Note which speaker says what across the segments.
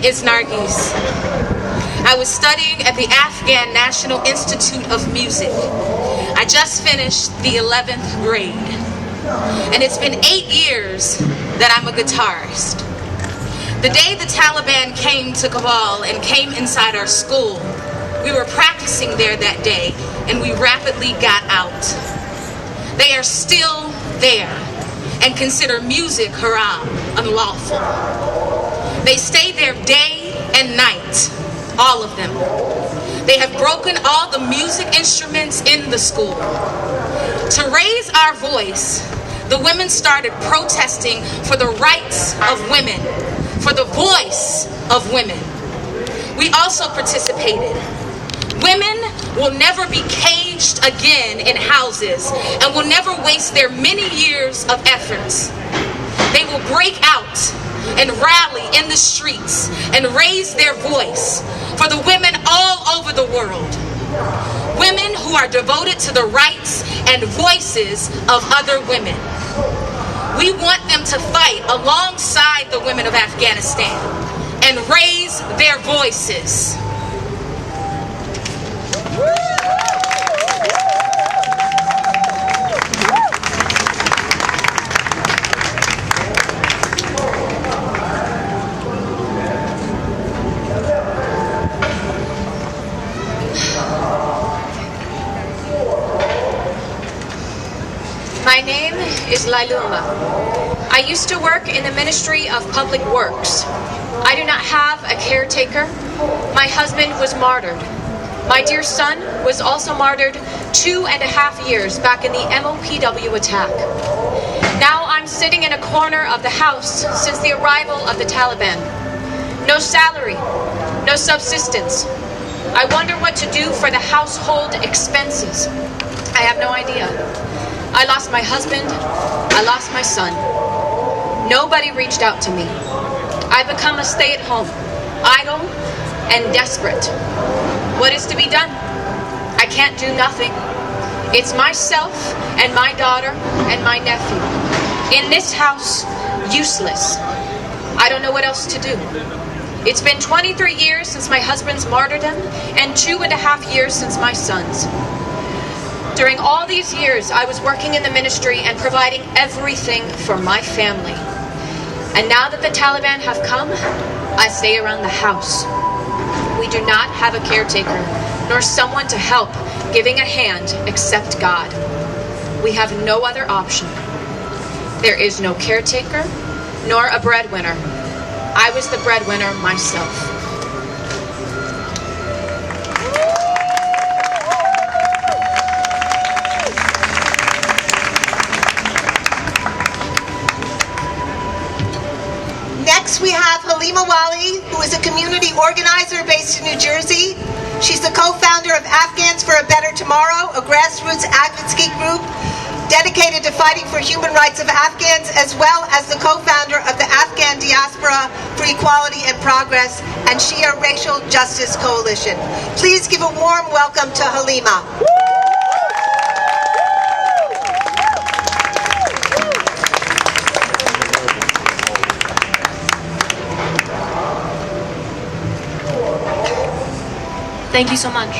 Speaker 1: is Nargis. I was studying at the Afghan National Institute of Music. I just finished the 11th grade. And it's been 8 years that I'm a guitarist. The day the Taliban came to Kabul and came inside our school, we were practicing there that day, and we rapidly got out. They are still there and consider music haram, unlawful. They stay there day and night, all of them. They have broken all the music instruments in the school. To raise our voice, the women started protesting for the rights of women, for the voice of women. We also participated. Women will never be caged again in houses and will never waste their many years of efforts. They will break out and rally in the streets and raise their voice for the women all over the world. Women who are devoted to the rights and voices of other women. We want them to fight alongside the women of Afghanistan and raise their voices.
Speaker 2: My name is Lailuma. I used to work in the Ministry of Public Works. I do not have a caretaker. My husband was martyred. My dear son was also martyred 2.5 years back in the MOPW attack. Now I'm sitting in a corner of the house since the arrival of the Taliban. No salary, no subsistence. I wonder what to do for the household expenses. I have no idea. I lost my husband, I lost my son. Nobody reached out to me. I become a stay-at-home, idle and desperate. What is to be done? I can't do nothing. It's myself and my daughter and my nephew. In this house, useless. I don't know what else to do. It's been 23 years since my husband's martyrdom and 2.5 years since my son's. During all these years, I was working in the ministry and providing everything for my family. And now that the Taliban have come, I stay around the house. We do not have a caretaker, nor someone to help giving a hand except God. We have no other option. There is no caretaker, nor a breadwinner. I was the breadwinner myself.
Speaker 3: Next, we have Halima Wali, who is a community organizer based in New Jersey. She's the co-founder of Afghans for a Better Tomorrow, a grassroots advocacy group dedicated to fighting for human rights of Afghans, as well as the co-founder of the Afghan Diaspora for Equality and Progress and Shia Racial Justice Coalition. Please give a warm welcome to Halima.
Speaker 4: Thank you so much.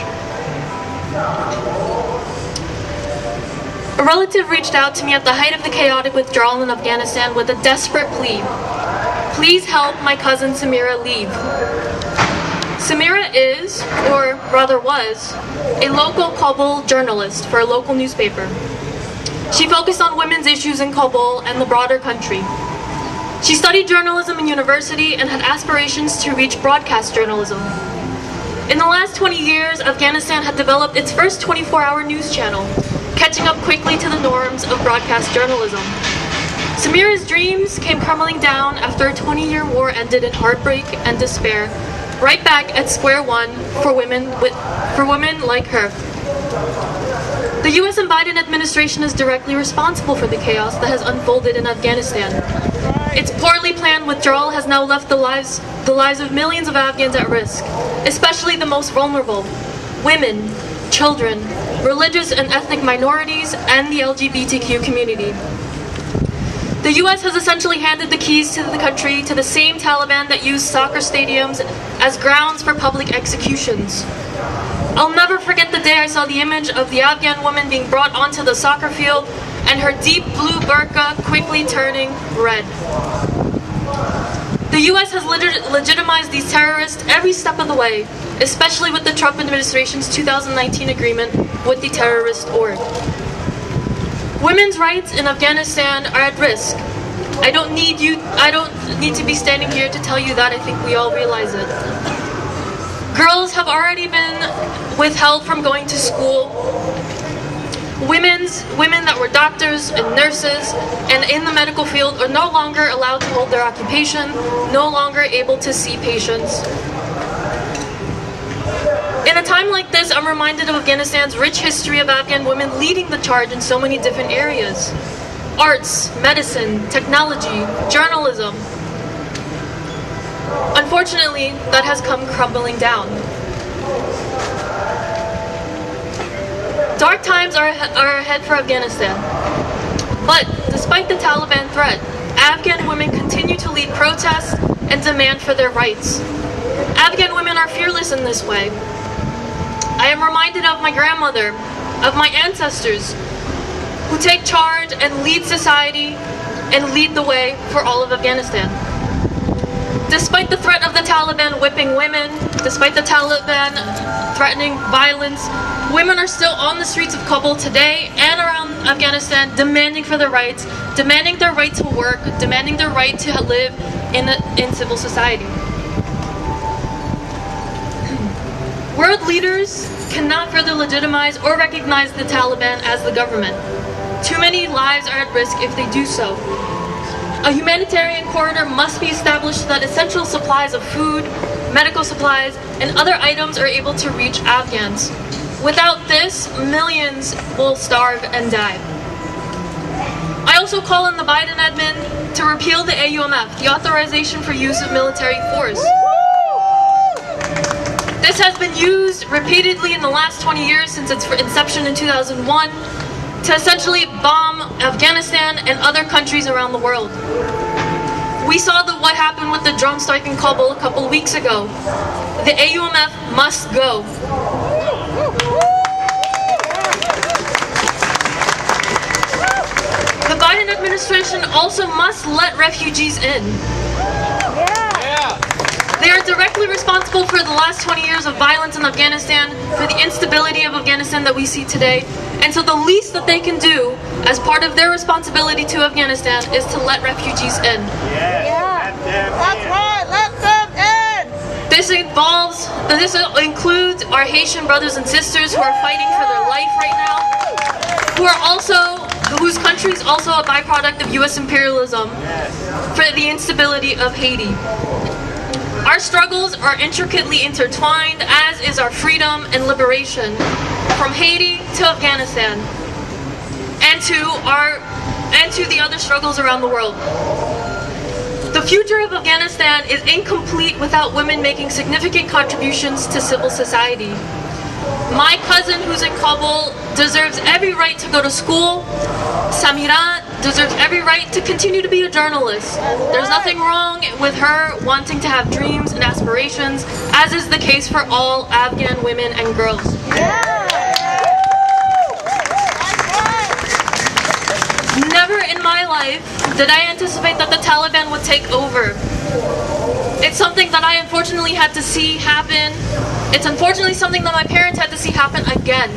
Speaker 4: A relative reached out to me at the height of the chaotic withdrawal in Afghanistan with a desperate plea. Please help my cousin Samira leave. Samira is, or rather was, a local Kabul journalist for a local newspaper. She focused on women's issues in Kabul and the broader country. She studied journalism in university and had aspirations to reach broadcast journalism. In the last 20 years, Afghanistan had developed its first 24-hour news channel, catching up quickly to the norms of broadcast journalism. Samira's dreams came crumbling down after a 20-year war ended in heartbreak and despair, right back at square one for women like her. The US and Biden administration is directly responsible for the chaos that has unfolded in Afghanistan. Its poorly planned withdrawal has now left the lives of millions of Afghans at risk, especially the most vulnerable: women, children, religious and ethnic minorities, and the LGBTQ community. The US has essentially handed the keys to the country to the same Taliban that used soccer stadiums as grounds for public executions. I'll never forget the day I saw the image of the Afghan woman being brought onto the soccer field and her deep blue burqa quickly turning red. The US has legitimized these terrorists every step of the way, especially with the Trump administration's 2019 agreement with the terrorist org. Women's rights in Afghanistan are at risk. I don't need to be standing here to tell you that. I think we all realize it. Girls have already been withheld from going to school. Women that were doctors and nurses and in the medical field are no longer allowed to hold their occupation, no longer able to see patients. In a time like this, I'm reminded of Afghanistan's rich history of Afghan women leading the charge in so many different areas. Arts, medicine, technology, journalism. Unfortunately, that has come crumbling down. Dark times are ahead for Afghanistan. But despite the Taliban threat, Afghan women continue to lead protests and demand for their rights. Afghan women are fearless in this way. I am reminded of my grandmother, of my ancestors, who take charge and lead society and lead the way for all of Afghanistan. Despite the threat of the Taliban whipping women, despite the Taliban threatening violence, women are still on the streets of Kabul today and around Afghanistan demanding for their rights, demanding their right to work, demanding their right to live in civil society. World leaders cannot further legitimize or recognize the Taliban as the government. Too many lives are at risk if they do so. A humanitarian corridor must be established so that essential supplies of food, medical supplies, and other items are able to reach Afghans. Without this, millions will starve and die. I also call on the Biden admin to repeal the AUMF, the Authorization for Use of Military Force. This has been used repeatedly in the last 20 years since its inception in 2001 to essentially bomb Afghanistan and other countries around the world. We saw what happened with the drone strike in Kabul a couple weeks ago. The AUMF must go. The Biden administration also must let refugees in. They are directly responsible for the last 20 years of violence in Afghanistan, for the instability of Afghanistan that we see today, and so the least that they can do as part of their responsibility to Afghanistan is to let refugees in.
Speaker 3: That's right, let them in!
Speaker 4: This includes our Haitian brothers and sisters who are fighting for their life right now, whose country is also a byproduct of US imperialism for the instability of Haiti. Our struggles are intricately intertwined, as is our freedom and liberation, from Haiti to Afghanistan, and to the other struggles around the world. The future of Afghanistan is incomplete without women making significant contributions to civil society. My cousin who's in Kabul deserves every right to go to school. Samira deserves every right to continue to be a journalist. There's nothing wrong with her wanting to have dreams and aspirations, as is the case for all Afghan women and girls. Never in my life did I anticipate that the Taliban would take over. It's something that I unfortunately had to see happen. It's unfortunately something that my parents had to see happen again.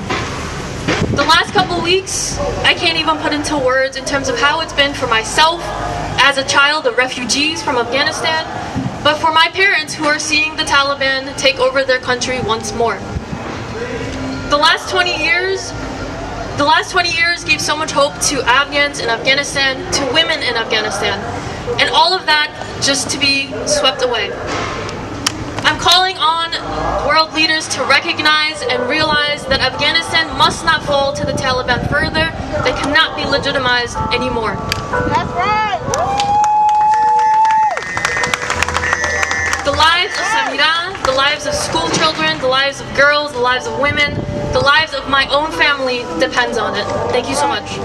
Speaker 4: The last couple weeks, I can't even put into words in terms of how it's been for myself as a child of refugees from Afghanistan, but for my parents who are seeing the Taliban take over their country once more. The last 20 years gave so much hope to Afghans in Afghanistan, to women in Afghanistan, and all of that just to be swept away. I'm calling on world leaders to recognize and realize that Afghanistan must not fall to the Taliban further. They cannot be legitimized anymore.
Speaker 3: That's right!
Speaker 4: The lives of Samira, the lives of school children, the lives of girls, the lives of women, the lives of my own family depends on it. Thank you so much.